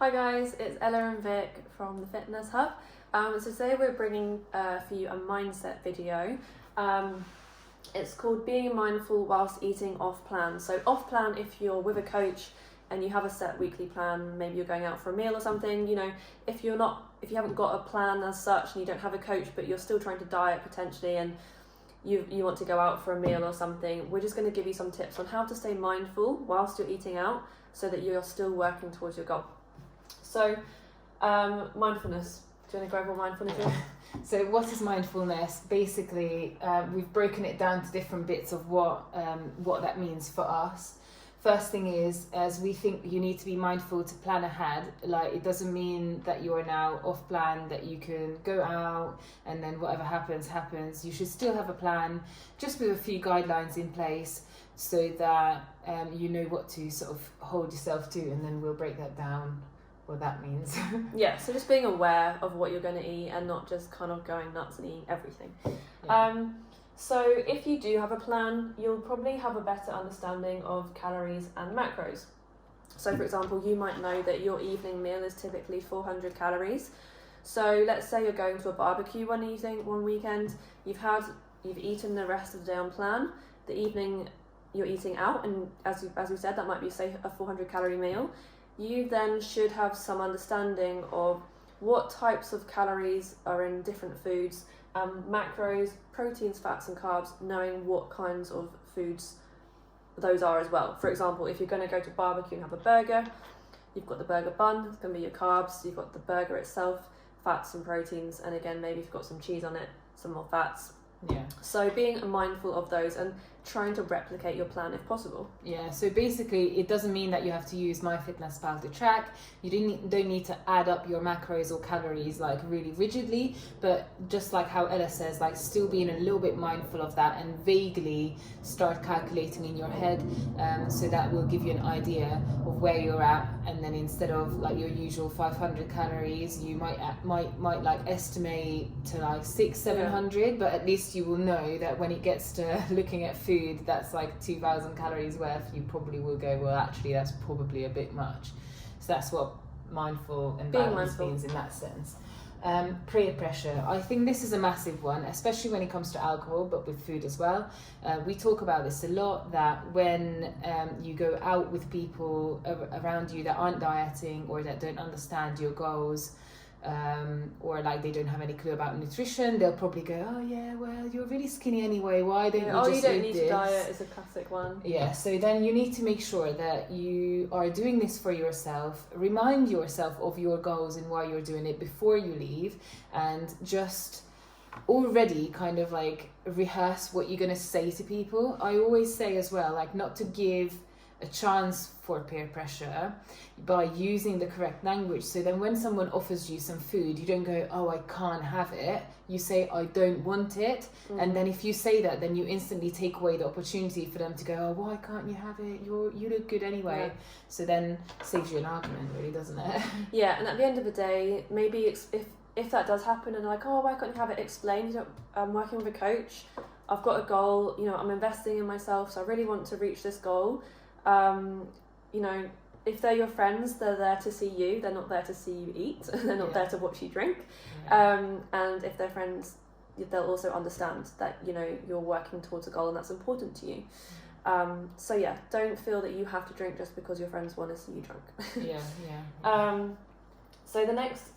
Hi guys, it's Ella and Vic from the Fitness Hub. So today we're bringing for you a mindset video. It's called Being Mindful Whilst Eating Off Plan. So off plan if you're with a coach and you have a set weekly plan, maybe you're going out for a meal or something, you know, if you haven't got a plan as such and you don't have a coach but you're still trying to diet potentially and you want to go out for a meal or something, we're just going to give you some tips on how to stay mindful whilst you're eating out so that you're still working towards your goal. So, mindfulness. Do you want to go over what mindfulness is? So what is mindfulness? Basically, we've broken it down to different bits of what that means for us. First thing is, as we think you need to be mindful to plan ahead, like it doesn't mean that you are now off plan, that you can go out and then whatever happens. You should still have a plan, just with a few guidelines in place so that you know what to sort of hold yourself to, and then we'll break that down. What that means. Yeah, so just being aware of what you're going to eat and not just kind of going nuts and eating everything. Yeah. So if you do have a plan, you'll probably have a better understanding of calories and macros. So for example, you might know that your evening meal is typically 400 calories. So let's say you're going to a barbecue one weekend, you've eaten the rest of the day on plan, the evening you're eating out, and as we said, that might be say a 400 calorie meal. You then should have some understanding of what types of calories are in different foods, macros, proteins, fats and carbs, knowing what kinds of foods those are as well. For example, if you're going to go to barbecue and have a burger, you've got the burger bun, it's going to be your carbs, you've got the burger itself, fats and proteins, and again, maybe if you've got some cheese on it, some more fats. Yeah. So being mindful of those and trying to replicate your plan if possible. Yeah, so basically it doesn't mean that you have to use MyFitnessPal to track. You don't need to add up your macros or calories like really rigidly, but just like how Ella says, like still being a little bit mindful of that and vaguely start calculating in your head, so that will give you an idea of where you're at, and then instead of like your usual 500 calories, you might like estimate to like 600-700, but at least you will know that when it gets to looking at food that's like 2,000 calories worth, you probably will go, well actually that's probably a bit much. So that's what mindful and balance means in that sense. Peer pressure, I think this is a massive one, especially when it comes to alcohol, but with food as well. We talk about this a lot, that when you go out with people around you that aren't dieting or that don't understand your goals, or like they don't have any clue about nutrition, they'll probably go, oh yeah, well you're really skinny anyway, why don't you just you don't eat need this? to diet is a classic one. Yeah, so then you need to make sure that you are doing this for yourself, remind yourself of your goals and why you're doing it before you leave, and just already kind of like rehearse what you're going to say to people. I always say as well, like not to give a chance for peer pressure by using the correct language. So then when someone offers you some food, you don't go, oh I can't have it, you say I don't want it. And then if you say that, then you instantly take away the opportunity for them to go, oh why can't you have it, you look good anyway. So then it saves you an argument really, doesn't it? Yeah, and at the end of the day, maybe if that does happen and like, oh why can't you have it, explain, you know, I'm working with a coach, I've got a goal, you know, I'm investing in myself, so I really want to reach this goal. You know, if they're your friends, they're there to see you, they're not there to see you eat, they're not there to watch you drink. And if they're friends, they'll also understand that, you know, you're working towards a goal and that's important to you. So yeah, don't feel that you have to drink just because your friends want to see you drunk. So the next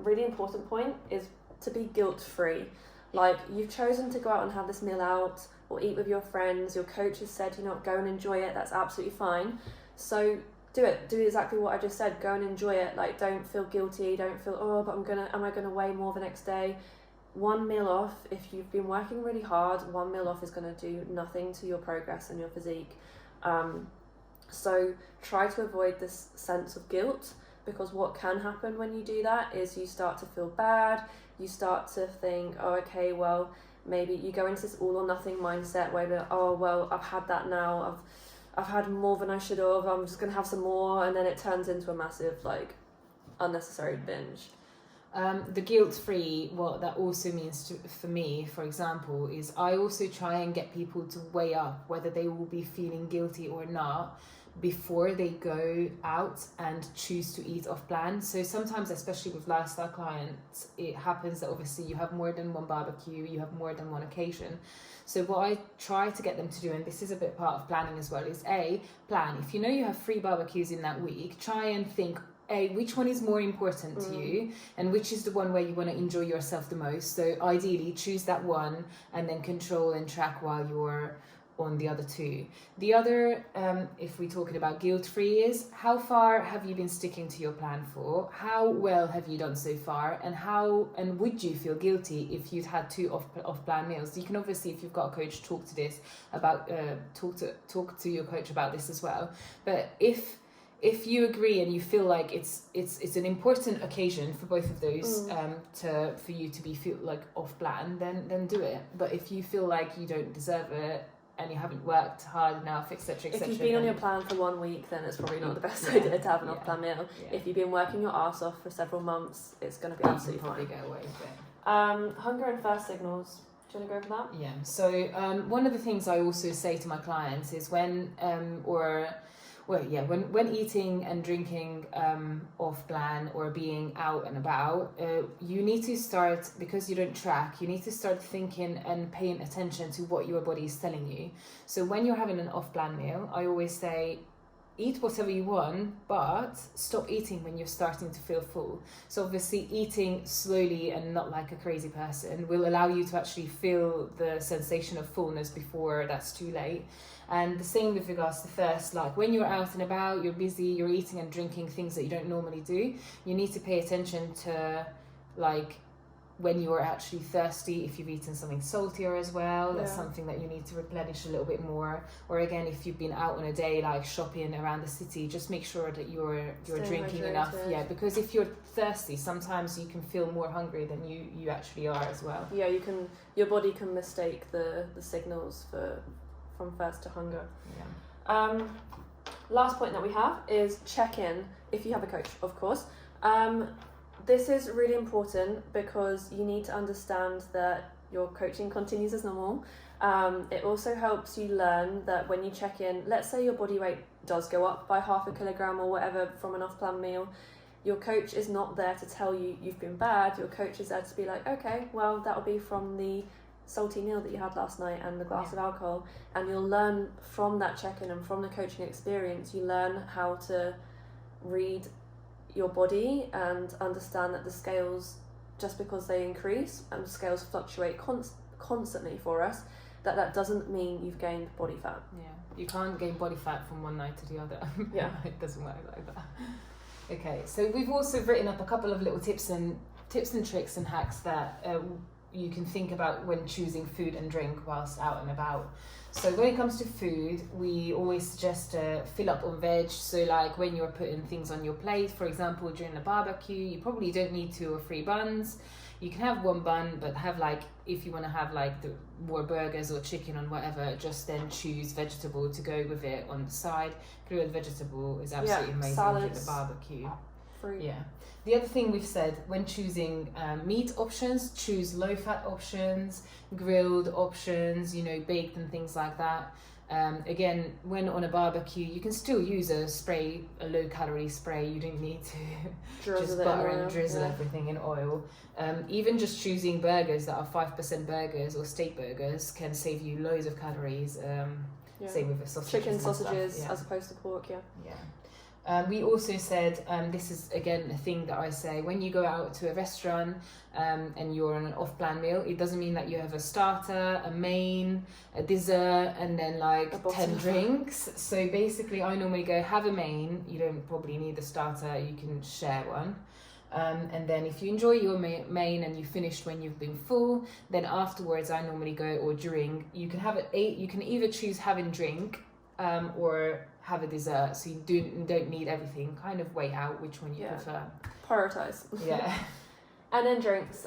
really important point is to be guilt-free. Like, you've chosen to go out and have this meal out or eat with your friends, your coach has said, you know, go and enjoy it, that's absolutely fine. So do exactly what I just said, go and enjoy it. Like, don't feel guilty, don't feel, oh, but am I gonna weigh more the next day? One meal off, if you've been working really hard, one meal off is gonna do nothing to your progress and your physique. So try to avoid this sense of guilt, because what can happen when you do that is you start to feel bad, you start to think, oh, okay, well, maybe you go into this all or nothing mindset where you're like, oh, well, I've had that now, I've had more than I should have, I'm just going to have some more, and then it turns into a massive, like, unnecessary binge. The guilt-free, what that also means for me, for example, is I also try and get people to weigh up whether they will be feeling guilty or not before they go out and choose to eat off plan. So sometimes, especially with lifestyle clients, it happens that obviously you have more than one barbecue, you have more than one occasion. So what I try to get them to do, and this is a bit part of planning as well, is plan. If you know you have 3 barbecues in that week, try and think, which one is more important to you, and which is the one where you want to enjoy yourself the most. So ideally choose that one and then control and track while you're on the other 2. The other, if we're talking about guilt-free, is how far have you been sticking to your plan for? How well have you done so far? And would you feel guilty if you'd had 2 off-plan meals? You can obviously, if you've got a coach, talk to your coach about this as well. But if you agree and you feel like it's an important occasion for both of those for you to be feel like off plan, then do it. But if you feel like you don't deserve it and you haven't worked hard enough, etc., if you've been on your plan for 1 week, then it's probably not the best idea to have an off-plan meal. If you've been working your arse off for several months, it's going to be absolutely fine. Get away with it. Hunger and thirst signals. Do you want to go over that? Yeah. So one of the things I also say to my clients is when eating and drinking off plan or being out and about, you need to start, because you don't track, you need to start thinking and paying attention to what your body is telling you. So when you're having an off plan meal, I always say, eat whatever you want, but stop eating when you're starting to feel full. So obviously eating slowly and not like a crazy person will allow you to actually feel the sensation of fullness before that's too late. And the same with regards to thirst, like when you're out and about, you're busy, you're eating and drinking things that you don't normally do, you need to pay attention to like when you're actually thirsty. If you've eaten something saltier as well, that's something that you need to replenish a little bit more. Or again, if you've been out on a day like shopping around the city, just make sure that you're drinking enough. Yeah, because if you're thirsty, sometimes you can feel more hungry than you actually are as well. Yeah, your body can mistake the signals from thirst to hunger. Yeah. Last point that we have is check in if you have a coach, of course. This is really important because you need to understand that your coaching continues as normal. It also helps you learn that when you check in, let's say your body weight does go up by 0.5 kilogram or whatever from an off-plan meal, your coach is not there to tell you you've been bad. Your coach is there to be like, okay, well, that'll be from the salty meal that you had last night and the glass of alcohol, and you'll learn from that check-in and from the coaching experience, you learn how to read your body and understand that the scales, just because they increase and the scales fluctuate constantly for us, that doesn't mean you've gained body fat. Yeah, you can't gain body fat from one night to the other. Yeah. It doesn't work like that. Okay, so we've also written up a couple of little tips and tricks and hacks that you can think about when choosing food and drink whilst out and about. So when it comes to food, we always suggest to fill up on veg. So like when you're putting things on your plate, for example, during a barbecue, you probably don't need 2 or 3 buns. You can have 1 bun, but have like, if you want to have like the more burgers or chicken or whatever, just then choose vegetable to go with it on the side. Grilled vegetable is absolutely amazing salads, for the barbecue. Fruit. Yeah. The other thing we've said, when choosing meat options, choose low-fat options, grilled options, baked and things like that. Again, when on a barbecue, you can still use a low-calorie spray. You don't need to just butter and drizzle everything in oil. Even just choosing burgers that are 5% burgers or steak burgers can save you loads of calories. Same with the sausages. Chicken sausages as opposed to pork, Yeah. We also said, this is again a thing that I say, when you go out to a restaurant and you're on an off-plan meal, it doesn't mean that you have a starter, a main, a dessert, and then like 10 drinks. So basically I normally go have a main, you don't probably need a starter, you can share one. And then if you enjoy your main and you finished when you've been full, then afterwards I normally go, or during, you can have you can either choose having drink or have a dessert, so you don't need everything. Kind of weigh out which one you prefer. Prioritize. Yeah. And then drinks.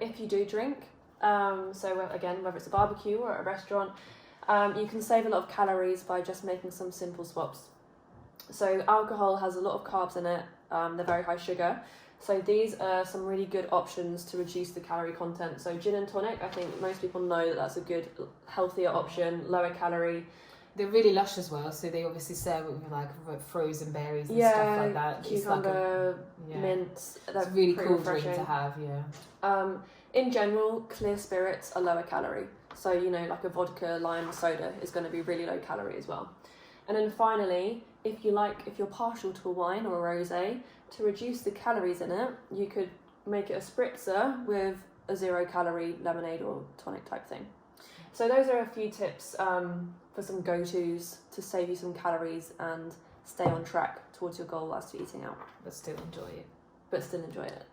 If you do drink, so again, whether it's a barbecue or a restaurant, you can save a lot of calories by just making some simple swaps. So alcohol has a lot of carbs in it. They're very high sugar. So these are some really good options to reduce the calorie content. So gin and tonic, I think most people know that that's a good, healthier option, lower calorie. They're really lush as well, so they obviously serve with like frozen berries and Yeah, stuff like that. cucumber, It's like mint. it's That's a really pretty cool drink refreshing. to have. Yeah. In general, clear spirits are lower calorie. So, you know, like a vodka, lime, soda is going to be really low calorie as well. And then finally, if you're partial to a wine or a rosé, to reduce the calories in it, you could make it a spritzer with a 0 calorie lemonade or tonic type thing. So those are a few tips for some go-tos to save you some calories and stay on track towards your goal as to eating out. But still enjoy it. But still enjoy it.